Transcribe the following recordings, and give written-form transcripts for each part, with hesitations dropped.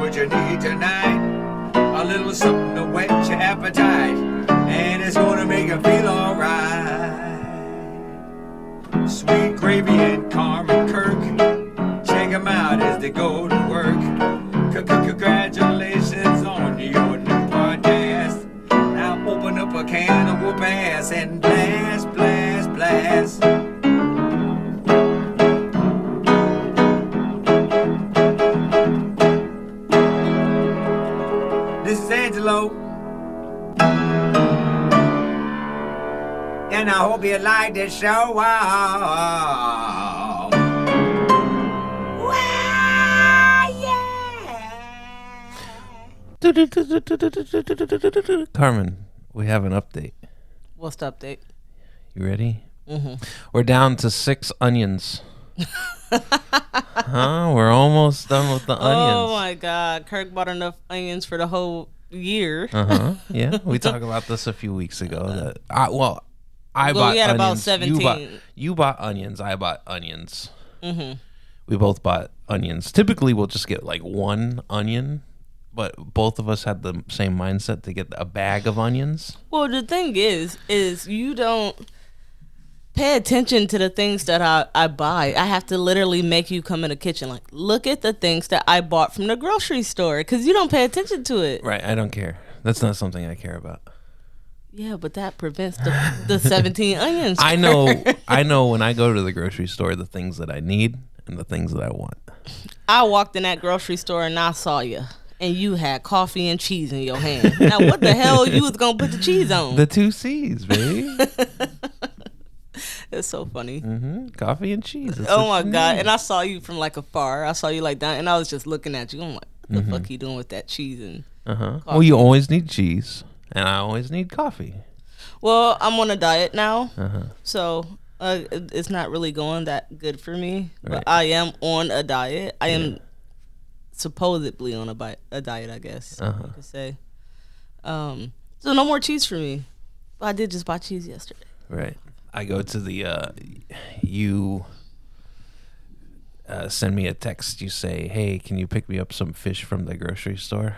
what you need tonight. A little something to whet your appetite, and it's gonna make you feel alright. Sweet Gravy and Carmen Kirk, check them out as they go to work. Congratulations on your new podcast. Now open up a can of whoop ass and blast, blast, blast. This is Angelo, and I hope you like this show. Wow. Carmen, we have an update. What's the update? You ready? Mm-hmm. We're down to 6 onions. We're almost done with the onions. Oh my God. Kirk bought enough onions for the whole year. Yeah, we talked about this a few weeks ago. That I bought we had about onions. 17. You bought onions. I bought onions. Mm-hmm. We both bought onions. Typically, we'll just get like one onion, but both of us had the same mindset to get a bag of onions. Well, the thing is you don't pay attention to the things that I buy. I have to literally make you come in the kitchen. Like, look at the things that I bought from the grocery store, because you don't pay attention to it. Right. I don't care. That's not something I care about. Yeah, but that prevents the 17 onions. I know when I go to the grocery store, the things that I need and the things that I want. I walked in that grocery store and I saw you, and you had coffee and cheese in your hand. Now, what the hell you was going to put the cheese on? The 2 C's, baby. It's so funny. Coffee and cheese. That's Oh what my you God. need. And I saw you from like afar. I saw you like down, and I was just looking at you. I'm like, what the fuck you doing with that cheese and Well, you always need cheese, and I always need coffee. Well, I'm on a diet now, so it's not really going that good for me. Right. But I am on a diet. I am supposedly on a diet, I guess you could say. So no more cheese for me. But I did just buy cheese yesterday. Right. I go to the you send me a text. You say, "Hey, can you pick me up some fish from the grocery store?"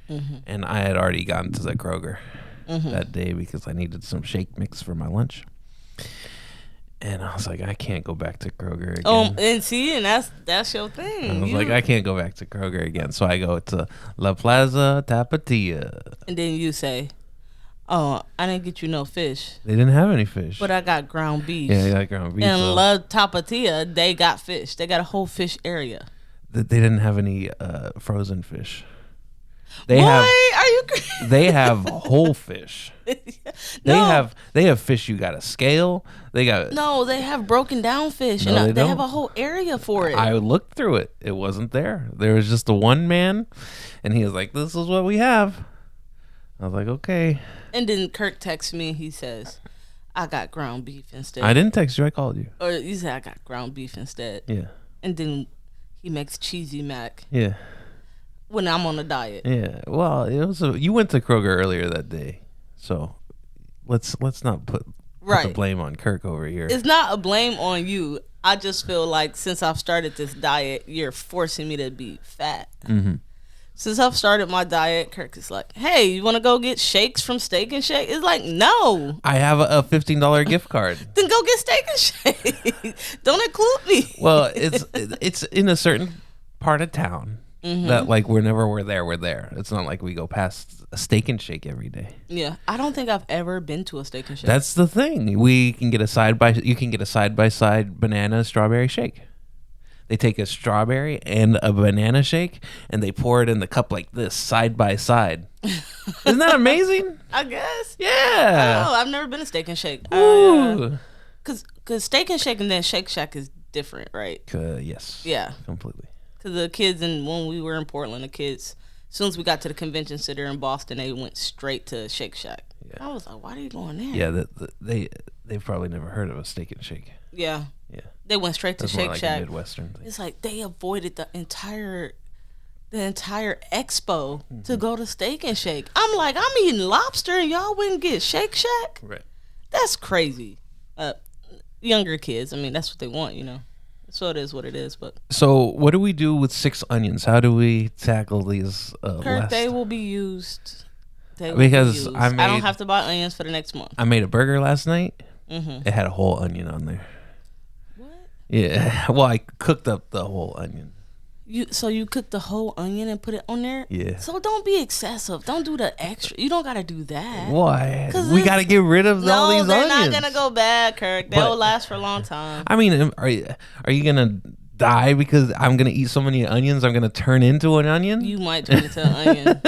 And I had already gone to the Kroger that day because I needed some shake mix for my lunch. And I was like, I can't go back to Kroger again. And that's your thing. I was like, I can't go back to Kroger again. So I go to La Plaza Tapatia. And then you say, "Oh, I didn't get you no fish, They didn't have any fish. but I got ground beef." Yeah, they got ground beef. And so La Tapatia, they got fish. They got a whole fish area. they didn't have any frozen fish. They Boy, have are you crazy? they have whole fish. No. They have fish you got to scale. They got No, they have broken down fish, No, and they they have don't. a whole area for it. I looked through it. It wasn't there. There was just the one man, and he was like, "This is what we have." I was like, "Okay." And then Kirk texts me. He says, "I got ground beef instead." I didn't text you. I called you. Or you said, "I got ground beef instead." Yeah. And then he makes cheesy mac Yeah. when I'm on a diet. Yeah. Well, it was you went to Kroger earlier that day, so let's not put the Right. blame on Kirk over here. It's not a blame on you. I just feel like since I've started this diet, you're forcing me to be fat. Since I've started my diet, Kirk is like, "Hey, you want to go get shakes from Steak and Shake?" It's like, no. I have a $15 gift card. Then go get Steak and Shake. Don't include me. Well, it's in a certain part of town that like whenever we're there. It's not like we go past a Steak and Shake every day. Yeah, I don't think I've ever been to a Steak and Shake. That's the thing. You can get a side by side banana strawberry shake. They take a strawberry and a banana shake and they pour it in the cup like this, side by side. Isn't that amazing? I guess. Yeah. Oh, I've never been to Steak and Shake. Ooh. Cause Steak and Shake and then Shake Shack is different, right? Yes. Yeah. Completely. Cause the kids, and when we were in Portland, the kids, as soon as we got to the convention center in Boston, they went straight to Shake Shack. Yeah. I was like, "Why are you going there?" Yeah. They've probably never heard of a Steak and Shake. Yeah. Yeah. They went straight to That's more Shake like Shack. a Midwestern thing. It's like they avoided the entire expo to go to Steak and Shake. I'm like, I'm eating lobster and y'all wouldn't get Shake Shack? Right. That's crazy. Younger kids, I mean, that's what they want, you know. So it is what it is. But So what do we do with 6 onions? How do we tackle these? Kirk, they will be used. Because I don't have to buy onions for the next month. I made a burger last night. Mm-hmm. It had a whole onion on there. What? Yeah. Well, I cooked up the whole onion. So you cook the whole onion and put it on there? Yeah. So don't be excessive. Don't do the extra. You don't gotta do that. Why? 'Cause We got to get rid of all these they're onions. not gonna go bad, Kirk. They'll last for a long time. I mean, are you gonna die because I'm gonna eat so many onions? I'm gonna turn into an onion. You might turn into an onion.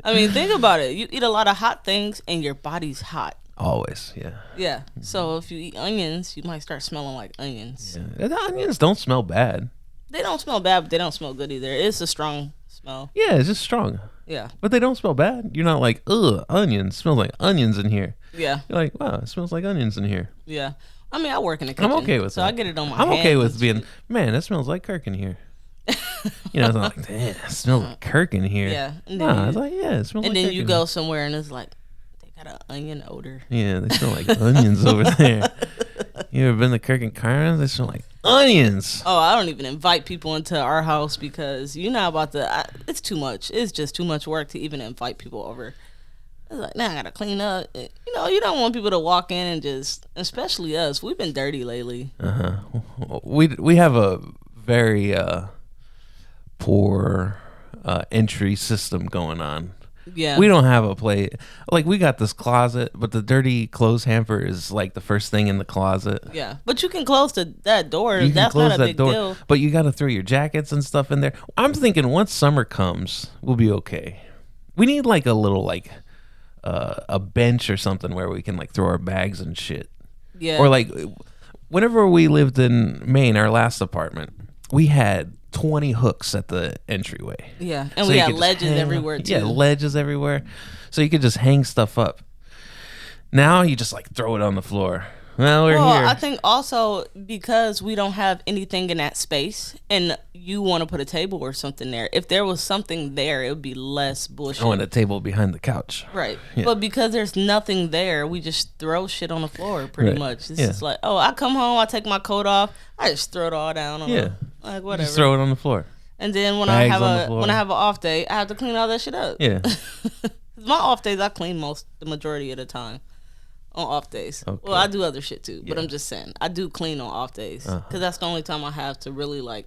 I mean, think about it. You eat a lot of hot things and your body's hot. Always, yeah. Yeah. So if you eat onions, you might start smelling like onions. Yeah. The onions don't smell bad. They don't smell bad, but they don't smell good either. It's a strong smell. Yeah, it's just strong, Yeah. but they don't smell bad. You're not like, ugh, onions. Smells like onions in here. Yeah. You're like, wow, it smells like onions in here. Yeah. I mean, I work in the kitchen. I'm okay with so that. I get it on my I'm okay hands with and being, shit. man, that smells like Kirk in here. You know, it's not like, damn, it smells like Kirk in here. Yeah. And Nah, then, it's like, yeah, it smells and like then Kirk you in go somewhere and it's like, they got an onion odor. here. Yeah, they smell like onions over there. You ever been to Kirk and Carnes? They smell like onions. Oh, I don't even invite people into our house because you're not about to. It's too much. It's just too much work to even invite people over. It's like, now I gotta clean up. You know, you don't want people to walk in and just, especially us. We've been dirty lately. We have a very poor entry system going on. Yeah. We don't have a place. Like, we got this closet, but the dirty clothes hamper is like the first thing in the closet. Yeah, but you can close that door. You can That's close not a that big door, deal. but you got to throw your jackets and stuff in there. I'm thinking once summer comes, we'll be okay. We need like a little like a bench or something where we can like throw our bags and shit. Yeah. Or like whenever we lived in Maine, our last apartment, we had 20 hooks at the entryway. Yeah, and So we you had could just ledges hang- everywhere too. Yeah, ledges everywhere. So you could just hang stuff up. Now you just like throw it on the floor. Well, we're Well, here. I think also because we don't have anything in that space, and you want to put a table or something there. If there was something there, it would be less bullshit. Oh, and a table behind the couch. Right. Yeah. But because there's nothing there, we just throw shit on the floor pretty Right. much. It's Yeah. just like, oh, I come home, I take my coat off, I just throw it all down on Yeah. like whatever. Just throw it on the floor. And then when Bags I have on the a floor. when I have an off day, I have to clean all that shit up. Yeah. 'Cause my off days I clean the majority of the time. On off days. Okay. Well, I do other shit too, but Yeah. I'm just saying I do clean on off days because Uh-huh. that's the only time I have to really like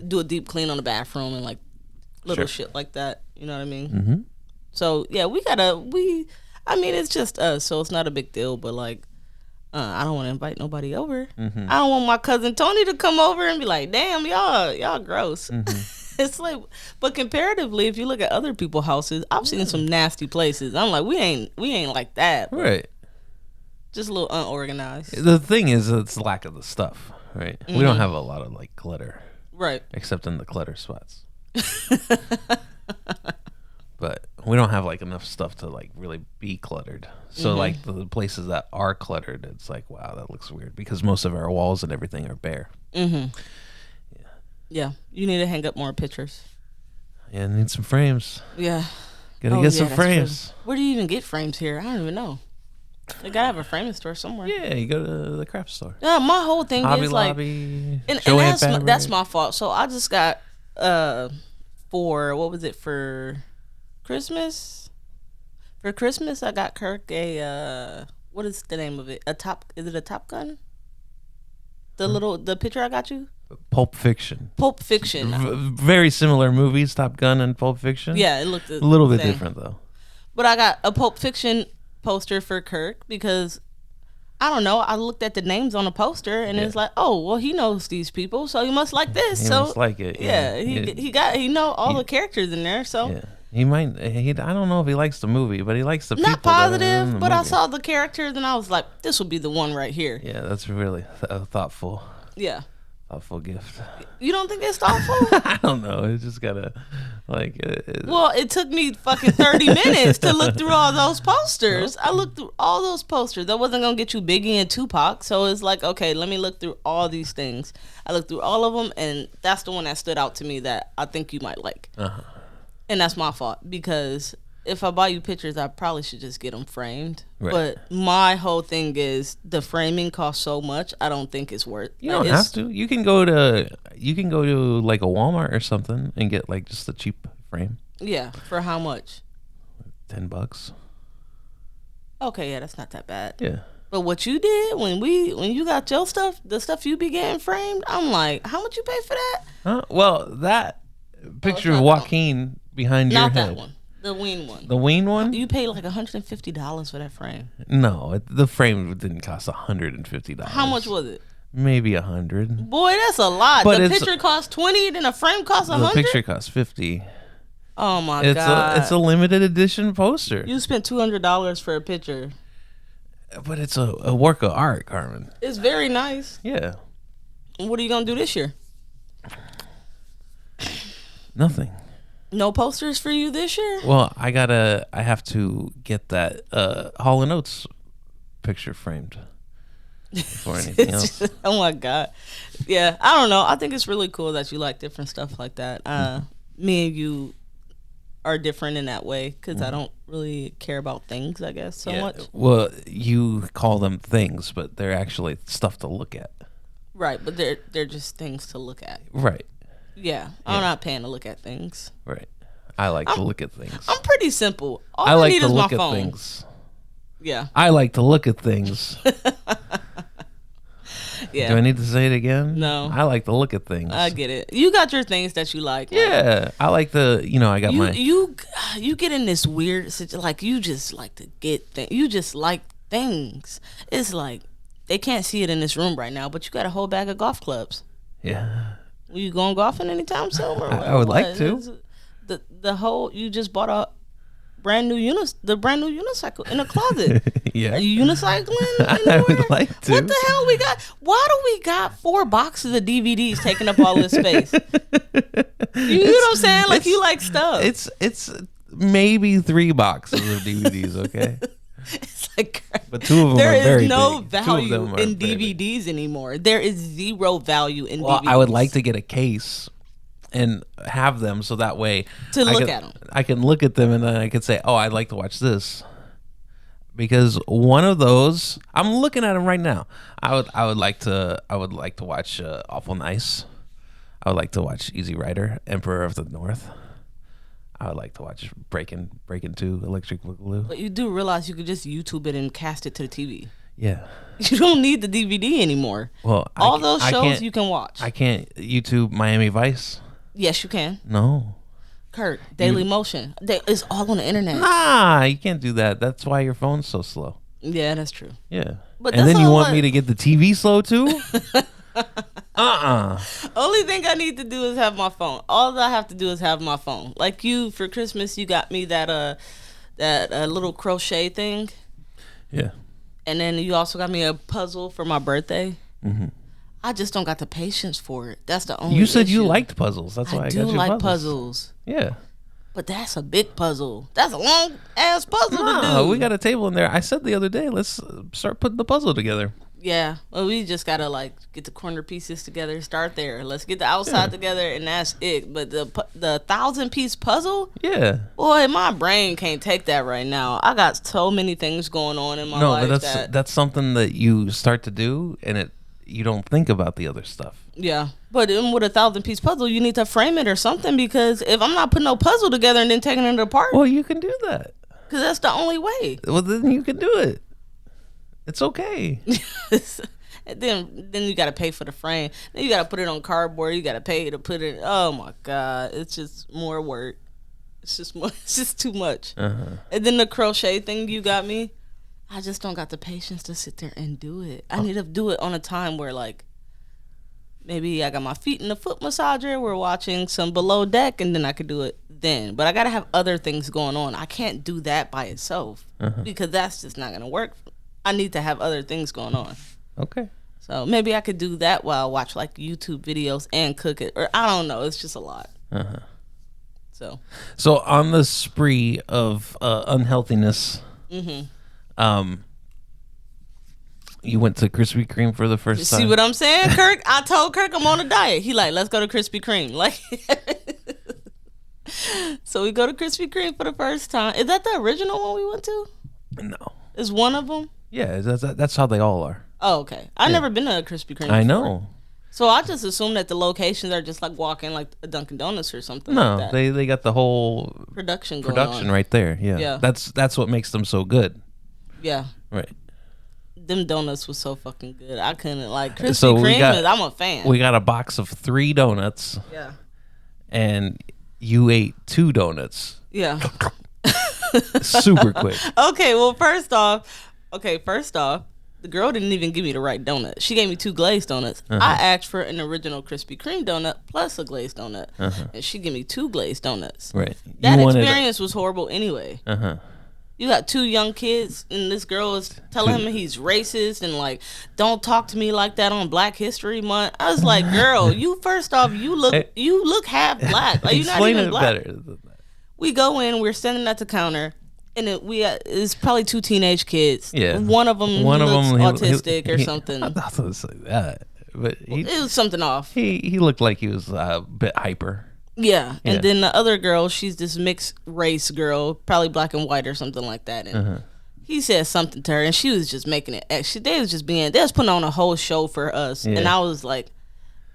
do a deep clean on the bathroom and like little Sure. shit like that. You know what I mean? Mm-hmm. So yeah, I mean, it's just us, so it's not a big deal. But like, I don't want to invite nobody over. Mm-hmm. I don't want my cousin Tony to come over and be like, "Damn, y'all gross." It's like, but comparatively, if you look at other people's houses, I've seen some nasty places. I'm like, we ain't like that. Right. Just a little unorganized. The thing is, it's lack of the stuff, right? We Mm-hmm. don't have a lot of like clutter, Right. except in the clutter spots. But we don't have like enough stuff to like really be cluttered. So Mm-hmm. like the places that are cluttered, it's like, wow, that looks weird because most of our walls and everything are bare. Yeah. You need to hang up more pictures. Yeah, need some frames. Yeah. Gotta Oh, get yeah, some that's true. frames. Where do you even get frames here? I don't even know. They gotta have a framing store somewhere. Yeah, you go to the craft store. Yeah, my whole thing Hobby is like, Lobby. and Joanne that's Fabric. my fault. So I just got for what was it for Christmas? For Christmas, I got Kirk a what is the name of it? Is it a Top Gun? The picture I got you? Pulp Fiction. Pulp Fiction. Very similar movies, Top Gun and Pulp Fiction. Yeah, it looked A little bit same. different though. But I got a Pulp Fiction poster for Kirk because I don't know. I looked at the names on the poster and it's like, oh, well, he knows these people, so he must like this. He so must like it. yeah, he know all the characters in there. So Yeah. He might. I don't know if he likes the movie, but he likes the people. not that are in positive, the but I movie. saw the characters and I was like, this will be the one right here. Yeah, that's really a thoughtful gift. You don't think it's thoughtful? I don't know. It's just gotta like. Well, it took me fucking 30 minutes to look through all those posters. I looked through all those posters. I wasn't going to get you Biggie and Tupac. So it's like, okay, let me look through all these things. I looked through all of them, and that's the one that stood out to me that I think you might like. Uh-huh. And that's my fault because if I buy you pictures, I probably should just get them framed. Right. But my whole thing is the framing costs so much. I don't think it's worth. You don't have to. You can go to like a Walmart or something and get like just a cheap frame. Yeah, for how much? $10. Okay, yeah, that's not that bad. Yeah. But what you did when you got your stuff, the stuff you be getting framed, I'm like, how much you pay for that? Huh? Well, that picture not of that Joaquin behind your Not head. that one. The Ween one. The Ween one? You paid like $150 for that frame. No, the frame didn't cost $150. How much was it? Maybe $100. Boy, that's a lot. But the it's- picture cost $20, then a frame cost The $100. picture cost $50. Oh my It's god! it's a limited edition poster. You spent $200 for a picture. But it's a work of art, Carmen. It's very nice. Yeah. What are you gonna do this year? Nothing. No posters for you this year? Well, I have to get that Hall & Oates picture framed before anything else. Oh my god! Yeah, I don't know. I think it's really cool that you like different stuff like that. Me and you are different in that way because I don't really care about things, I guess, so much. Well, you call them things, but they're actually stuff to look at. Right, but they're just things to look at. Right. Yeah, I'm not paying to look at things. Right. I like to look at things. I'm pretty simple. All I I like need to is my look at phone. things. Yeah, I like to look at things. yeah. Do I need to say it again? No. I like to look at things. I get it. You got your things that you like. Yeah. I like the, I got my. You get in this weird like you just like to get things. You just like things. It's like they can't see it in this room right now, but you got a whole bag of golf clubs. Yeah. You going golfing anytime soon? Or I would like what? to. The whole you just bought a brand new unicycle in a closet. Yeah. Are you unicycling? I would like to. What the hell we got? Why do we got 4 boxes of DVDs taking up all this space? You know what I'm saying? Like you like stuff. It's maybe 3 boxes of DVDs, okay? It's like But 2 of them there are very is no big. 2 of value them are in very big. DVDs anymore. There is zero value in Well, DVDs. I would like to get a case and have them so that way To look at 'em. I can look at them and then I can say, "Oh, I'd like to watch this." Because one of those, I'm looking at them right now. I would like to watch Awful Nice. I would like to watch Easy Rider, Emperor of the North. I would like to watch Breaking 2, Electric Boogaloo. But you do realize you could just YouTube it and cast it to the TV. Yeah. You don't need the DVD anymore. Well, All those I shows can't- you can watch. I can't YouTube Miami Vice. Yes, you can. No. Kurt, Daily Motion. It's all on the internet. Nah, you can't do that. That's why your phone's so slow. Yeah, that's true. Yeah. But and that's then you all want I- me to get the TV slow too? Only thing I need to do is have my phone. All I have to do is have my phone. Like you, for Christmas, you got me that little crochet thing. Yeah. And then you also got me a puzzle for my birthday. Mm-hmm. I just don't got the patience for it. That's the only You said you issue. liked puzzles. That's why I I got do you like puzzles. puzzles. Yeah. But that's a big puzzle. That's a long ass puzzle to Nah, do. we got a table in there. I said the other day, let's start putting the puzzle together. Yeah. Well, we just gotta like get the corner pieces together. Start there. Let's get the outside together, and that's it. But the 1,000-piece puzzle, Yeah. boy, my brain can't take that right now. I got so many things going on in my No, life. but that's something that you start to do, and you don't think about the other stuff. Yeah, but with a 1,000-piece puzzle, you need to frame it or something, because if I'm not putting no puzzle together and then taking it apart, Well, you can do that. because that's the only way. Well, then you can do it. It's okay. And then you got to pay for the frame. Then you got to put it on cardboard. You got to pay to put it. Oh my god, it's just more work. It's just more. It's just too much. Uh-huh. And then the crochet thing you got me, I just don't got the patience to sit there and do it. I need to do it on a time where like maybe I got my feet in the foot massager. We're watching some Below Deck, and then I could do it then. But I got to have other things going on. I can't do that by itself because that's just not gonna work. I need to have other things going on. Okay. So maybe I could do that while I watch like YouTube videos and cook it, or I don't know. It's just a lot. Uh-huh. So on the spree of unhealthiness, you went to Krispy Kreme for the first you time. see what I'm saying, Kirk? I told Kirk I'm on a diet. He like, let's go to Krispy Kreme. Like, So we go to Krispy Kreme for the first time. Is that the original one we went to? No. Is one of them? Yeah, that's how they all are. Oh, okay. I've never been to a Krispy Kreme I before. know. So I just assume that the locations are just like walking like a Dunkin' Donuts or something No, like that. they got the whole Production going production on. right there. Yeah. Yeah. That's what makes them so good. Yeah. Right. Them donuts was so fucking good. I couldn't like Krispy So we Kreme. I'm a fan. We got a box of 3 donuts, yeah. and you ate 2 donuts Yeah. super quick. Okay, well, first off, the girl didn't even give me the right donut. She gave me 2 glazed donuts. I asked for an original Krispy Kreme donut plus a glazed donut, and she gave me 2 glazed donuts. Right. That You wanted a- experience was horrible anyway. You got 2 young kids, and this girl is telling him he's racist and like, don't talk to me like that on Black History Month. I was like, girl, you first off, you look half black. Like you're not Explain even it black. better than that. We go in, we're standing at the counter, and it's probably 2 teenage kids. Yeah. One of them looks autistic or he- something. I thought it was like that, but It was something off. he looked like he was a bit hyper. Yeah. Yeah. And then the other girl, she's this mixed race girl, probably black and white or something like that. And he said something to her, and she was just making it extra. They was putting on a whole show for us. Yeah. And I was like,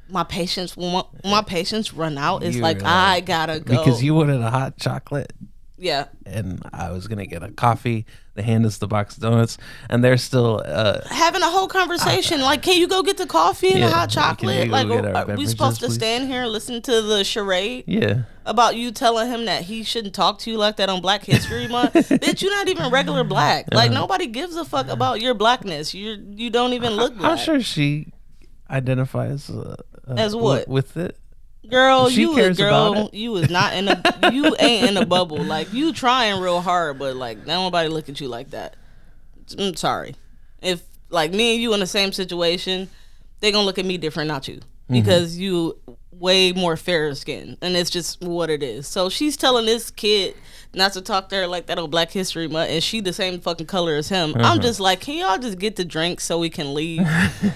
my patience run out. It's You like, were I gotta go. Because you wanted a hot chocolate, yeah. and I was gonna get a coffee. They hand us the box of donuts, and they're still Having a whole conversation, like, can you go get the coffee and Yeah, the hot can chocolate? you Like, go get our are we beverages, supposed to please? stand here and listen to the charade yeah. about you telling him that he shouldn't talk to you like that on Black History Month? Bitch, you're not even regular black. Like, nobody gives a fuck about your blackness. You don't even look black. I'm sure she identifies As what? with it. Girl, She cares about it. you is not in a you ain't in a bubble. Like, you trying real hard, but like nobody look at you like that. I'm sorry. If like me and you in the same situation, they gonna look at me different, not you, because you way more fair skin, and it's just what it is. So she's telling this kid not to talk to her like that on Black History Month, and she the same fucking color as him. I'm just like, can y'all just get the drink so we can leave?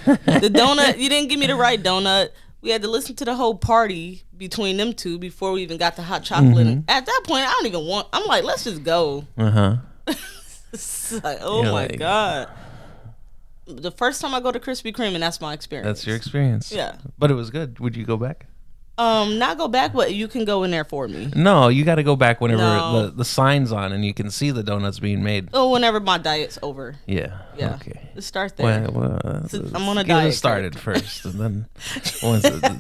The donut, you didn't give me the right donut. We had to listen to the whole party between them two before we even got the hot chocolate. And at that point, I don't even want. I'm like, let's just go. It's like, oh You're my like- god. The first time I go to Krispy Kreme, and that's my experience. That's your experience. Yeah. But it was good. Would you go back? Not go back, but you can go in there for me. No, you got to go back whenever No. the sign's on and you can see the donuts being made. Oh, whenever my diet's over. Yeah. Yeah. Okay. Let's start there. Well, So I'm on a get diet, it started first, and then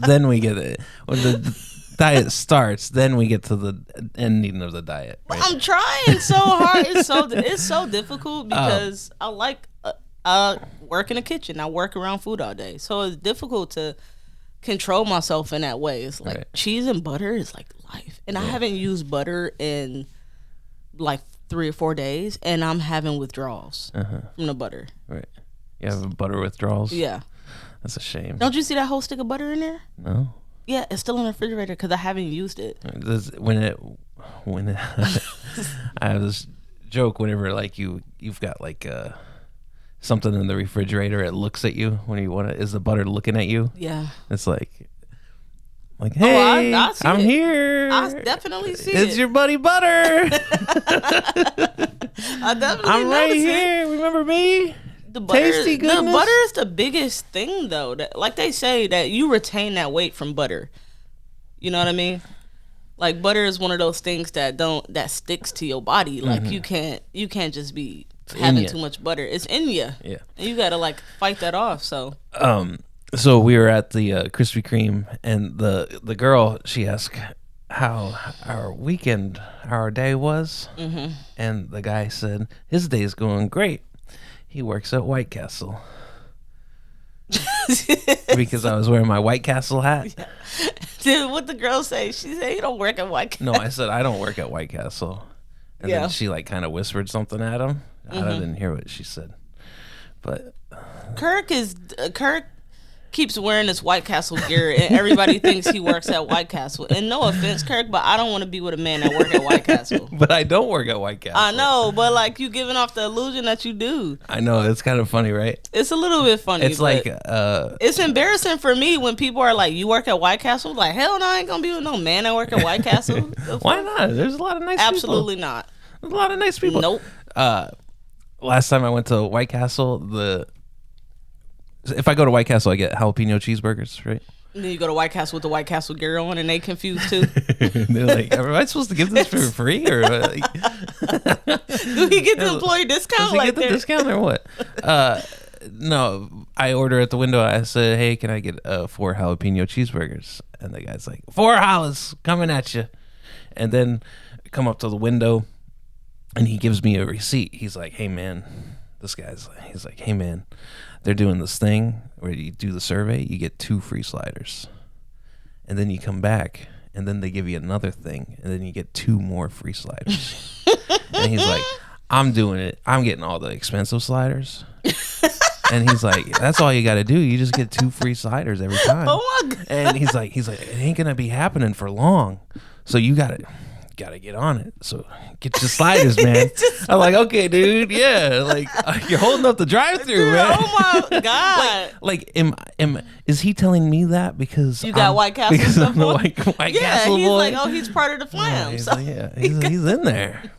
then we get it. When the diet starts, then we get to the ending of the diet. Right? I'm trying so hard. It's so difficult because I like work in the kitchen. I work around food all day, so it's difficult to control myself in that way. It's like Right. cheese and butter is like life, and I haven't used butter in like 3 or 4 days, and I'm having withdrawals from the butter. Right. You have butter withdrawals. Yeah, That's a shame. don't you see that whole stick of butter in there? No. Yeah, it's still in the refrigerator because I haven't used it. When I have this joke whenever like you've got like something in the refrigerator, it looks at you when you want it. Is the butter looking at you? Yeah, It's like hey, I see I'm it. here. I definitely see It's it. your buddy Butter. I definitely I'm right notice it. here. Remember me? The butter, Tasty the goodness. butter is the biggest thing, though. That, like they say, that you retain that weight from butter. You know what I mean? Like, butter is one of those things that sticks to your body. Like you can't just be having ya. too much butter. It's in you. Yeah. And you gotta like fight that off. So So we were at the Krispy Kreme, and the girl, she asked how our day was, and the guy said his day's going great. He works at White Castle. Because I was wearing my White Castle hat. dude, what the girl say? She said you don't work at White Castle. No, I said I don't work at White Castle. And Yeah. then she like kind of whispered something at him. I didn't hear what she said. But Kirk keeps wearing this White Castle gear, and everybody thinks he works at White Castle. And no offense, Kirk, but I don't want to be with a man that work at White Castle. But I don't work at White Castle. I know, but like you giving off the illusion that you do. I know, it's kind of funny, right? It's a little bit funny. It's like it's embarrassing for me when people are like, "You work at White Castle?" Like, hell no, I ain't gonna be with no man that work at White Castle. Why not? There's a lot of nice Absolutely people. not. There's a lot of nice people. Nope. Last time I went to White Castle, if I go to White Castle, I get jalapeno cheeseburgers, right? And then you go to White Castle with the White Castle gear on, and they confused too. They're like, "Am I supposed to give this for free, or like, do he get the employee discount? does he get the discount or what?" No, I order at the window. I said, "Hey, can I get 4 jalapeno cheeseburgers?" And the guy's like, "$4 coming at you." And then I come up to the window, and he gives me a receipt. He's like, "Hey man," he's like, "Hey man, they're doing this thing where you do the survey, you get 2 free sliders, and then you come back, and then they give you another thing, and then you get 2 more free sliders." And he's like, "I'm doing it. I'm getting all the expensive sliders." And he's like, "That's all you got to do. You just get 2 free sliders every time." Oh my God. And he's like, "It ain't gonna be happening for long, so you gotta get on it. So get your sliders, man." I'm like, "Okay, dude, yeah, like you're holding up the drive-through, man." Oh my God. Like, is he telling me that because You got White Castle because stuff I'm the on? White Yeah, Castle he's boy? like, oh, he's part of the flam. He's So like, yeah, he's in there.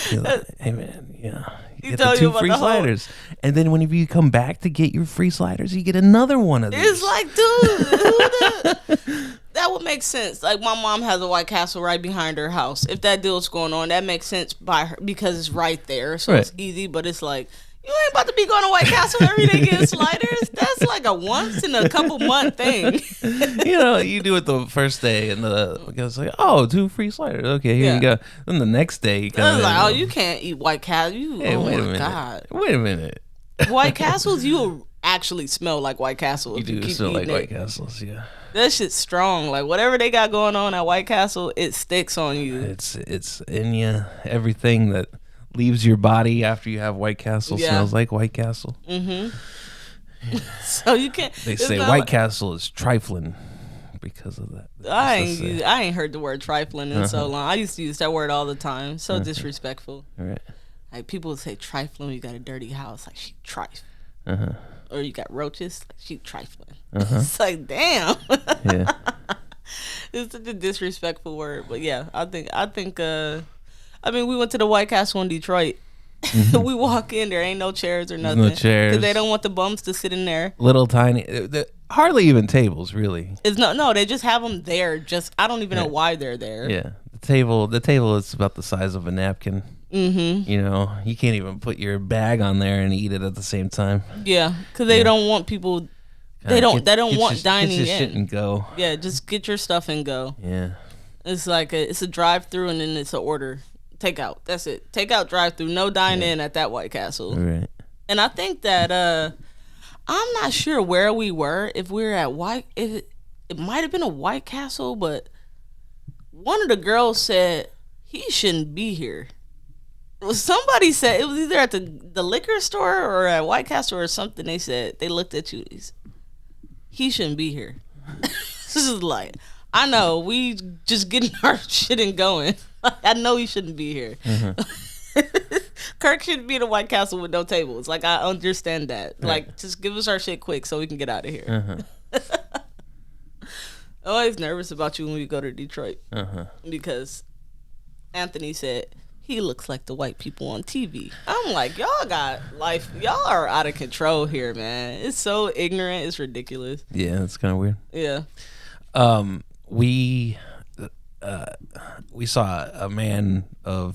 He's like, "Hey man, yeah, you get tell the you 2 about free the whole- sliders, and then whenever you come back to get your free sliders, you get another one of these." it's like, dude, that would make sense. Like my mom has a White Castle right behind her house. If that deal's going on, that makes sense by her because it's right there, so it's Right. easy. But it's like, you ain't about to be going to White Castle every day getting sliders. That's like a once in a couple month thing. You do it the first day, and the guy's like, "Oh, 2 free sliders. Okay, here Yeah. you go." Then the next day, you It's come in, like, oh, you can't eat White Castle. Hey, Oh wait a my minute. God, Wait a minute. White Castles, you actually smell like White Castle. You If you do keep still like eating White it. Castles, yeah. That shit's strong. Like whatever they got going on at White Castle, it sticks on you. It's in you. Everything that leaves your body after you have White Castle Yeah. smells like White Castle. So you can't. They it's say not White like- Castle is trifling because of that. I That's ain't heard the word trifling in so long. I used to use that word all the time. So disrespectful. all right. Like people would say trifling when you got a dirty house. Like she trifling. Uh-huh. Or you got roaches. Like she trifling. It's like damn. Yeah. It's such a disrespectful word. But yeah, I think. I mean, we went to the White Castle in Detroit. We walk in, there ain't no chairs or nothing. no chairs. Because they don't want the bums to sit in there. Little tiny, hardly even tables, really. It's no, they just have them there. Just I don't even know why they're there. Yeah. The table is about the size of a napkin. Mm-hmm. You can't even put your bag on there and eat it at the same time. Yeah, because they don't want people. They don't want dining get your shit in. and go. Yeah, just get your stuff and go. Yeah. It's like it's a drive-through and then it's an order, takeout. That's it. Takeout, drive-through. No dine in at that White Castle. Right. And I think that I'm not sure where we were. If we were at it might have been a White Castle, but one of the girls said he shouldn't be here. Somebody said it was either at the liquor store or at White Castle or something. They said they looked at you. He shouldn't be here. This is like, I know we just getting our shit and going. I know he shouldn't be here. Kirk shouldn't be in a White Castle with no tables. Like I understand that. Right. Like just give us our shit quick so we can get out of here. I'm always nervous about you when we go to Detroit because Anthony said he looks like the white people on TV. I'm like, y'all got life. Y'all are out of control here, man. It's so ignorant. It's ridiculous. Yeah, it's kind of weird. Yeah. We saw a man of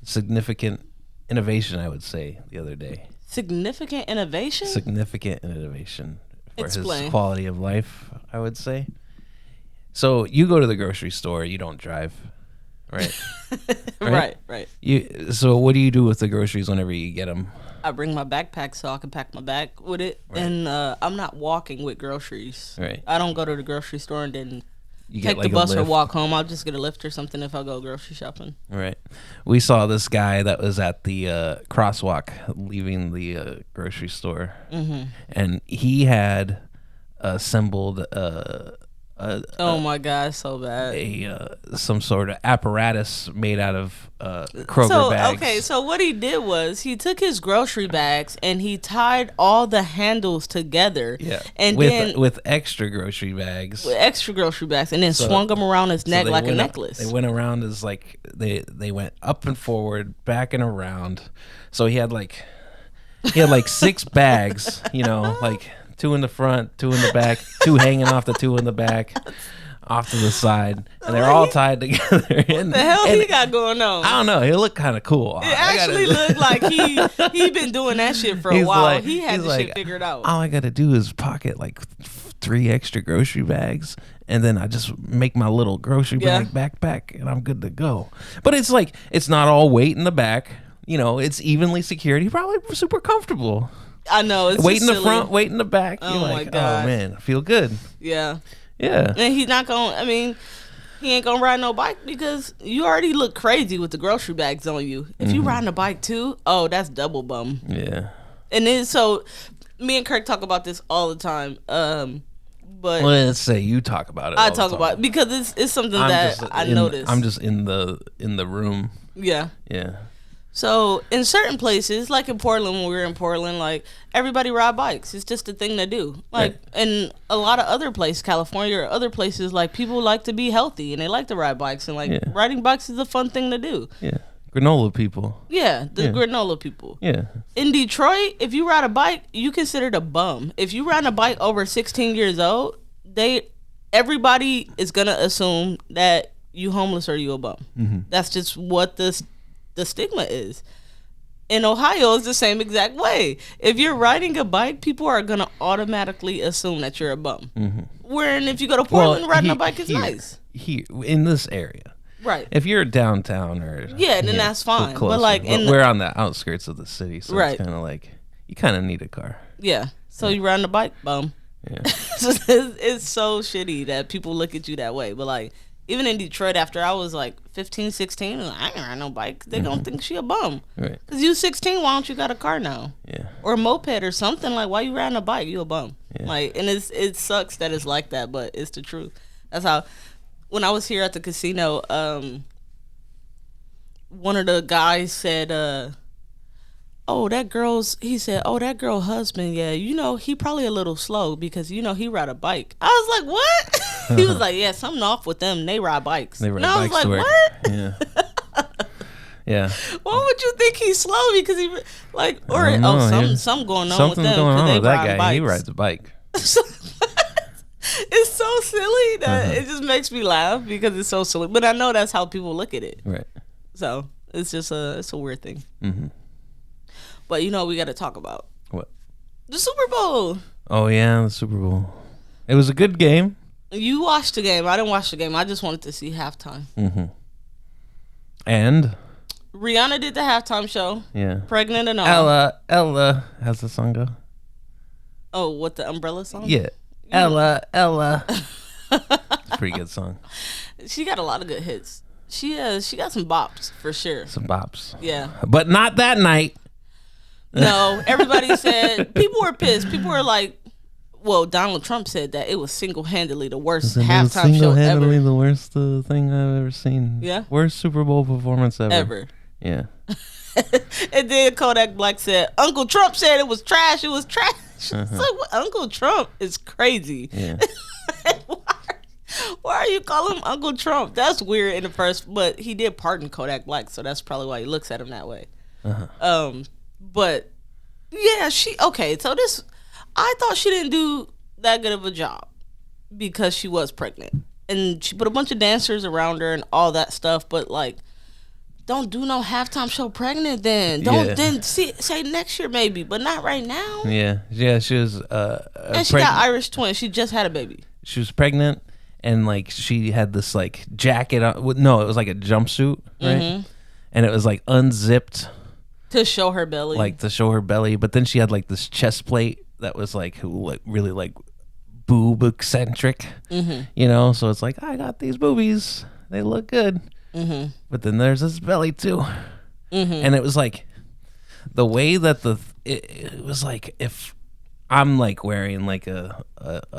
significant innovation, I would say, the other day. Significant innovation? Significant innovation for Explain. his quality of life, I would say. So you go to the grocery store, you don't drive, right? Right. So what do you do with the groceries whenever you get them? I bring my backpack so I can pack my bag with it. And I'm not walking with groceries. Right. I don't go to the grocery store and then you take get like the bus a or lift. walk home. I'll just get a lift or something if I go grocery shopping. Right. We saw this guy that was at the crosswalk leaving the grocery store, and he had assembled Oh my god, so bad. some sort of apparatus made out of Kroger So bags. okay, so what he did was he took his grocery bags and he tied all the handles together. Yeah, and with then with extra grocery bags. with extra grocery bags, and then So- swung them around his neck they like a went up- necklace. They went around as like they went up and forward, back and around. So he had like 6 bags, like 2 in the front, 2 in the back, 2 hanging off the 2 in the back, off to the side, and they're all tied together. And, the hell and he got going on? I don't know. He looked kind of cool. It actually looked like he been doing that shit for a He's while. like- He had he's the like, shit figured out. All I got to do is pocket like 3 extra grocery bags, and then I just make my little grocery Yeah. bag backpack, and I'm good to go. But it's like it's not all weight in the back. It's evenly secured. He probably super comfortable. I know. It's Weight in just the silly. front, weight in the back. Oh You're my like, God. oh man, I feel good. Yeah. Yeah. And he's not going to, I mean, he ain't going to ride no bike because you already look crazy with the grocery bags on you. If you riding a bike too, oh, that's double bum. Yeah. And then, so, me and Kirk talk about this all the time. But Well, let's say you talk about it. I all the talk time. about it because it's something I'm that just I in- noticed. I'm just in the room. Yeah. Yeah. So in certain places, like in Portland, when we were in Portland, like everybody ride bikes. It's just a thing to do. Like in a lot of other places, California or other places, like people like to be healthy and they like to ride bikes, and like Yeah. riding bikes is a fun thing to do. Yeah. Granola people. Yeah, the Yeah. granola people. Yeah. In Detroit, if you ride a bike, you considered a bum. If you ride a bike over 16 years old, everybody is gonna assume that you homeless or you a bum. That's just what the stigma is. In Ohio, it's the same exact way. If you're riding a bike, people are gonna automatically assume that you're a bum. Whereas if you go to Portland, riding a bike is nice. Here in this area. Right. If you're downtown or Yeah, then that's fine. But, closer. like, in the- we're on the outskirts of the city, so Right. it's kind of like you kind of need a car. Yeah. So you riding a bike, bum. Yeah. It's so shitty that people look at you that way. But like, even in Detroit, after I was like 15, 16, I ain't ride no bike. They gonna think she a bum. Right. Cause you 16, why don't you got a car now? Yeah. Or a moped or something? Like, why you riding a bike? You a bum. Yeah. Like, and it sucks that it's like that, but it's the truth. That's how. When I was here at the casino, one of the guys said, he said, oh, that girl husband, yeah, he probably a little slow because, he ride a bike. I was like, what? He was like, yeah, something off with them. They ride bikes. They ride and I was bikes like, to work. what? Yeah. Yeah. Why would you think he's slow? Because he, like, or, I don't know. something going on Something's with them. going 'cause on they with that ride guy. Bikes. He rides a bike. It's so silly that Uh-huh. it just makes me laugh because it's so silly. But I know that's how people look at it. Right. So it's just it's a weird thing. Mm-hmm. But we got to talk about What? the Super Bowl. Oh yeah, the Super Bowl. It was a good game. You watched the game. I didn't watch the game. I just wanted to see halftime. Mm-hmm. And Rihanna did the halftime show. yeah. Pregnant and all. Ella. How's the song go? Oh, what, the Umbrella song? Yeah. Ella. It's a pretty good song. She got a lot of good hits. She got some bops for sure. Some bops. Yeah. But not that night. No, everybody said, people were pissed. People were like, well, Donald Trump said that it was single-handedly the worst halftime show Single-handedly ever. the worst thing I've ever seen. Yeah? Worst Super Bowl performance ever. Ever. Yeah. And then Kodak Black said, Uncle Trump said it was trash. It was trash. It's like, what? Uncle Trump is crazy. Yeah. Why are you calling him Uncle Trump? That's weird in the first, but he did pardon Kodak Black, so that's probably why he looks at him that way. But yeah, so this, I thought she didn't do that good of a job because she was pregnant. And she put a bunch of dancers around her and all that stuff, but like, don't do no halftime show pregnant then. Don't Yeah. then say next year maybe, but not right now. Yeah. Yeah, she was And she got Irish twins. She just had a baby. she was pregnant and like she had this like jacket on. No, it was like a jumpsuit, right? And it was like unzipped, To show her belly. like to show her belly. But then she had like this chest plate that was like really like boob eccentric, you know. So it's like, I got these boobies, they look good, but then there's this belly too, and it was like the way that it was like if I'm like wearing like a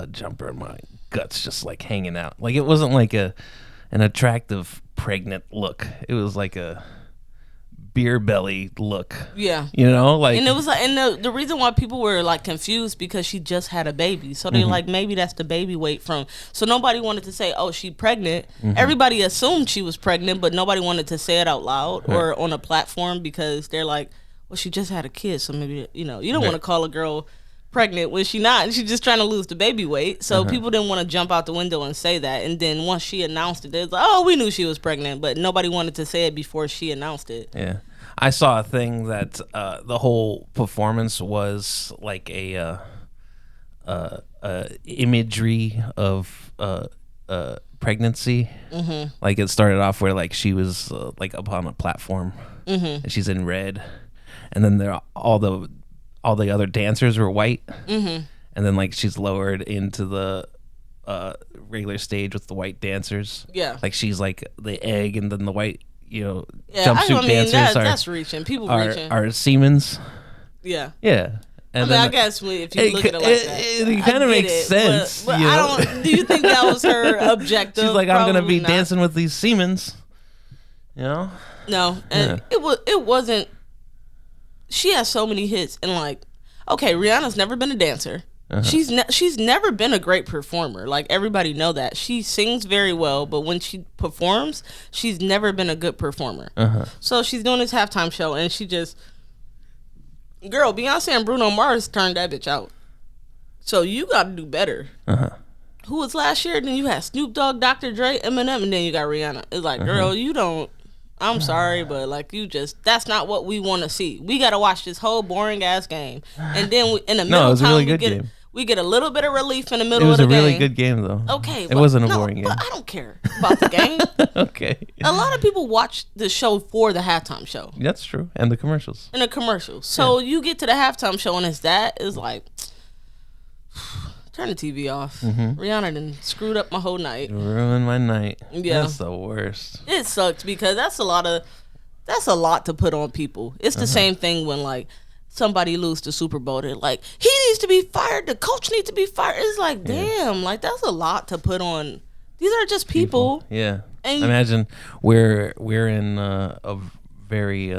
jumper and my guts just like hanging out, like it wasn't like an attractive pregnant look. It was like a beer belly look. Yeah. You know, like, and it was like, and the reason why people were like confused because she just had a baby, so they like maybe that's the baby weight from. So nobody wanted to say, oh, she pregnant. Everybody assumed she was pregnant, but nobody wanted to say it out loud or on a platform because they're like, well, she just had a kid, so maybe you know you don't want to call a girl pregnant when she not, and she's just trying to lose the baby weight. So people didn't want to jump out the window and say that. And then once she announced it, it's like, oh, we knew she was pregnant, but nobody wanted to say it before she announced it. Yeah, I saw a thing that the whole performance was like a imagery of pregnancy. Like it started off where like she was like up on a platform and she's in red, and then all the other dancers were white, and then like she's lowered into the regular stage with the white dancers. Yeah, like she's like the egg, and then the white, you know, jumpsuit dancers that's reaching. People reaching are Siemens. Yeah, yeah. And I guess if you look at it like that, it kind of makes sense. But I don't. Do you think that was her objective? She's like, I'm gonna be not. dancing with these Siemens. You know? No, and it wasn't. She has so many hits, and like, okay, Rihanna's never been a dancer. She's never been a great performer. Like everybody know that. She sings very well, but when she performs, she's never been a good performer. So she's doing this halftime show, and she just, girl, Beyonce and Bruno Mars turned that bitch out. So you got to do better. Who was last year? Then you had Snoop Dogg, Dr. Dre, Eminem, and then you got Rihanna. It's like, girl, you don't. I'm sorry, but like that's not what we want to see. We got to watch this whole boring ass game, and then in the middle it was a really time, good game. We get a little bit of relief in the middle It was of the a game. really good game, though. Okay, it wasn't a boring game. But I don't care about the game. Okay, a lot of people watch the show for the halftime show. That's true, and the commercials. And the commercials. So you get to the halftime show, and it's like. Turn the TV off. Rihanna done screwed up my whole night. Ruined my night. Yeah, that's the worst. It sucked because that's a lot to put on people. It's the same thing when like somebody lose the Super Bowl. They're like, he needs to be fired. The coach needs to be fired. It's like, damn, like that's a lot to put on. These are just people. Yeah. And imagine we're in a very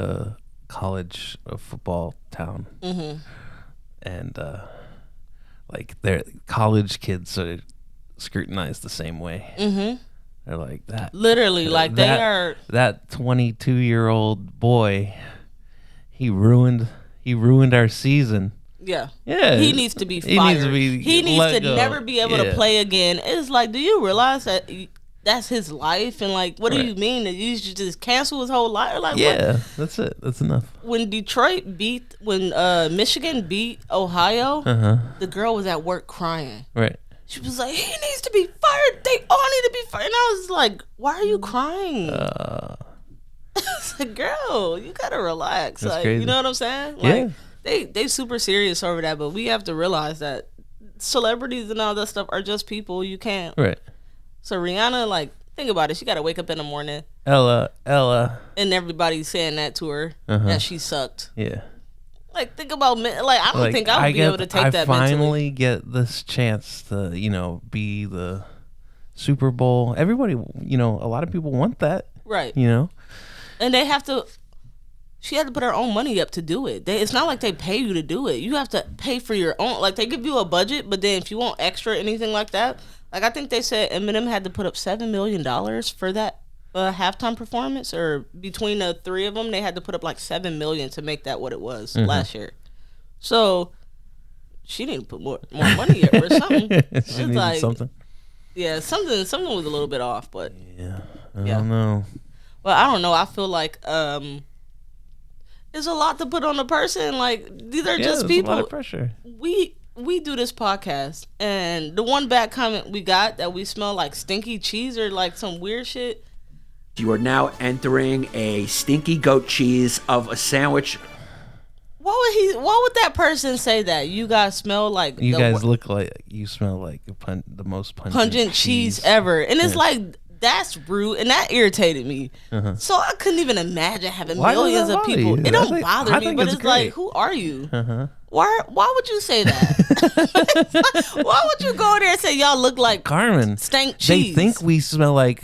college football town, and like their college kids are scrutinized the same way. They're like that. Literally, like they are. That 22-year-old boy, he ruined our season. Yeah. Yeah. He needs to be fired. He needs to never be able to play again. It's like, do you realize that that's his life? And like, what do you mean that you should just cancel his whole life? Like, what? That's it. That's enough. When Michigan beat Ohio, the girl was at work crying. Right. She was like, he needs to be fired. They all need to be fired. And I was like, why are you crying? It's like, girl, you gotta relax. That's like, crazy. You know what I'm saying? Like, they super serious over that, but we have to realize that celebrities and all that stuff are just people. You can't. Right. So Rihanna, like, think about it. She gotta wake up in the morning. Ella. And everybody's saying that to her, that she sucked. Yeah. Like, think about, like, I don't think I would be able to take that mentally. I finally get this chance to, you know, be the Super Bowl. Everybody, you know, a lot of people want that. Right. You know? And they have to, she had to put her own money up to do it. It's not like they pay you to do it. You have to pay for your own, like, they give you a budget, but then if you want extra anything like that, like, I think they said Eminem had to put up $7 million for that halftime performance, or between the three of them, they had to put up like $7 million to make that what it was last year. So she didn't put more money up or something. She needed like something. Yeah, something was a little bit off, but I don't know. Well, I don't know. I feel like there's a lot to put on a person. Like, these are just people. A lot of pressure. We do this podcast, and the one bad comment we got that we smell like stinky cheese or like some weird shit. You are now entering a stinky goat cheese of a sandwich. Why would that person say that? You guys smell like You guys look like you smell like the most pungent cheese ever, and it's like that's rude, and that irritated me. So I couldn't even imagine having millions of people. It don't bother me, but it's like, who are you? Why would you say that? Why would you go there and say y'all look like Carmen stank cheese? They think we smell like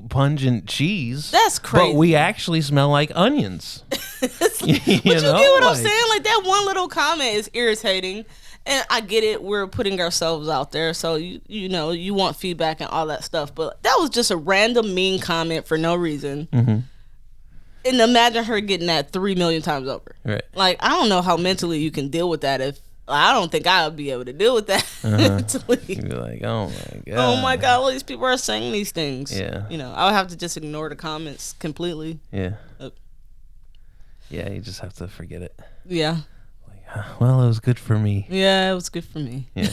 pungent cheese. That's crazy. But we actually smell like onions. But you get what I'm saying? Like that one little comment is irritating. And I get it, we're putting ourselves out there, so you want feedback and all that stuff. But that was just a random mean comment for no reason. And imagine her getting that 3 million times over. Right. Like, I don't know how mentally you can deal with that. If I don't think I would be able to deal with that mentally. You'd be like, oh my god. Oh my god, all these people are saying these things. Yeah. I would have to just ignore the comments completely. Yeah. Yeah, you just have to forget it. Yeah. Well, it was good for me. Yeah, it was good for me. Yeah.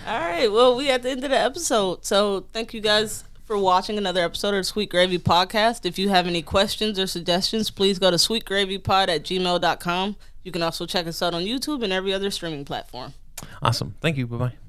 All right. Well, we at the end of the episode. So thank you guys for watching another episode of the Sweet Gravy Podcast. If you have any questions or suggestions, please go to sweetgravypod@gmail.com. You can also check us out on YouTube and every other streaming platform. Awesome. Thank you. Bye-bye.